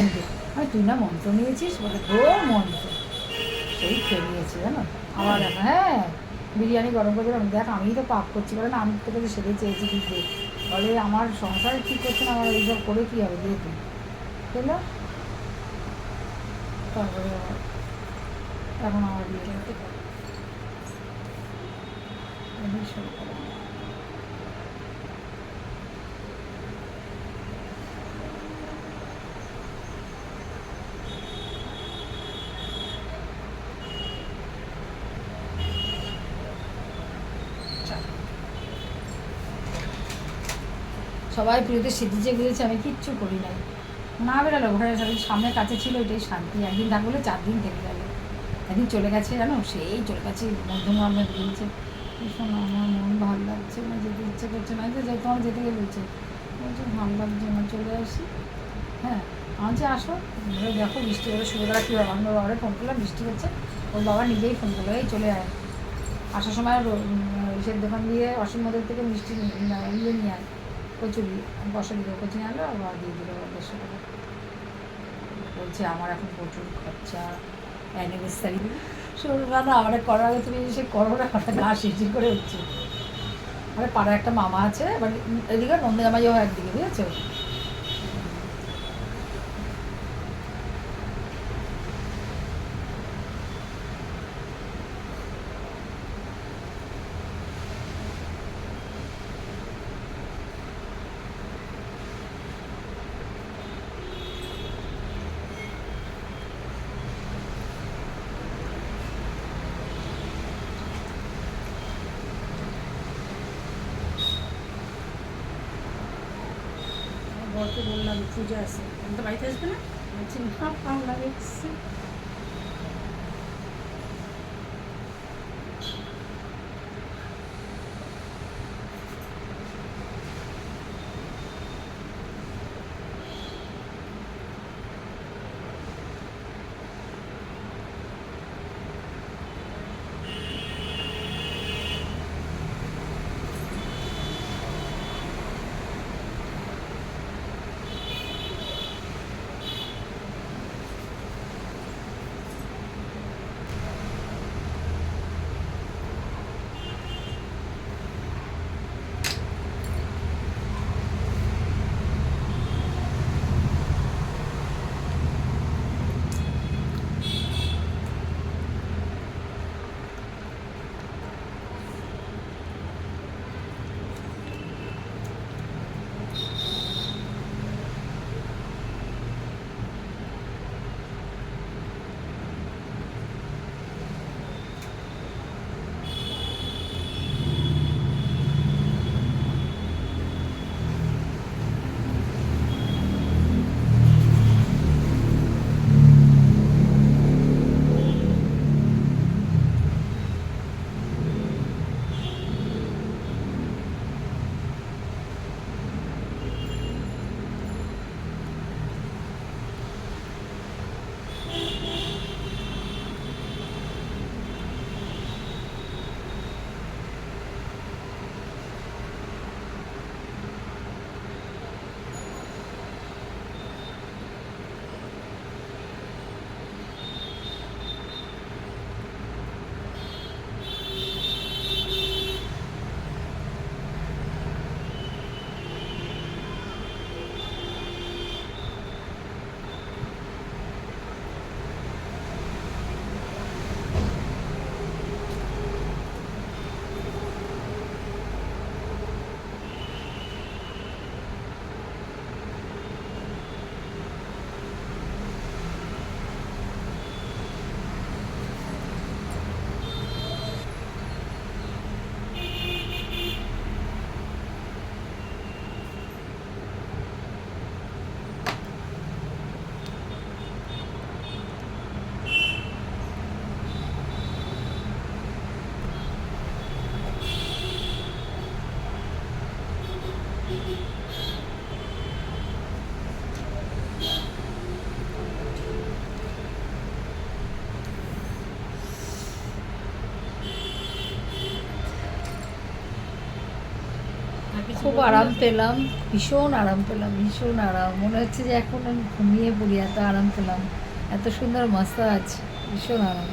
মুখে, আমি তুই না মন্ত্র নিয়েছিস বলে গো মন্ত্র, সেই খেয়ে নিয়েছি জানো। আবার হ্যাঁ বিরিয়ানি গরম করে দিলাম, দেখ আমি তো পাপ করছি বলে না, আমি তোকে তো সেটাই চেয়েছি তুই দে, বলে আমার সংসার ঠিক করছে না, আমার এইসব করে কী হবে, দিয়ে তুই খেলো। তারপরে এখন আমার বিয়ে করতে পারে শুরু করে। সবাই প্রিয়তে সেজেছে বুঝেছে, আমি কিচ্ছু করি নাই, না বেরোলো ঘরের সামনে কাছে ছিল, এটাই শান্তি। একদিন থাকলে 4 দিন থেকে যাবে, একদিন চলে গেছে জানো, সেই চলে গেছে মধ্যমগ্রামে দিয়েছে, ভীষণ আমার মন ভালো লাগছে না, যেতে ইচ্ছে করছে না, যে তোমার যেতে গেলে বলছে বলছে ভালো লাগছে না, চলে আসি। হ্যাঁ আমার যে আসো, দেখো বৃষ্টি হলে সুবিধা কী হবে, আমার বাবারে ফোন করলাম বৃষ্টি হচ্ছে, ওর বাবা নিজেই ফোন করলো এই চলে আয়, আসার সময় ইসের দোকান দিয়ে অসীম মদের থেকে মিষ্টি ইয়ে নিয়ে আয়, কচুরি বসা দিল, কচুরি আনলো আর বাবা দিয়ে দিল 150 টাকা। বলছে আমার এখন প্রচুর খরচা, অ্যানিভার্সারি শুনবা না, আমার করার আগে তুমি সে করো না, গা শিরশির করে হচ্ছে। আমার পাড়ায় একটা মামা আছে, এবার এদিকে নন্দীরামাইও একদিকে বুঝেছো। বরকে বললাম পূজা আছে, আমি তো বাড়িতে আসবে না, বলছি না পাওনা দেখছি। খুব আরাম পেলাম, ভীষণ আরাম পেলাম, ভীষণ আরাম। মনে হচ্ছে যে এখন আমি ঘুমিয়ে পড়ি, এত আরাম পেলাম, এত সুন্দর মাসাজ, ভীষণ আরাম।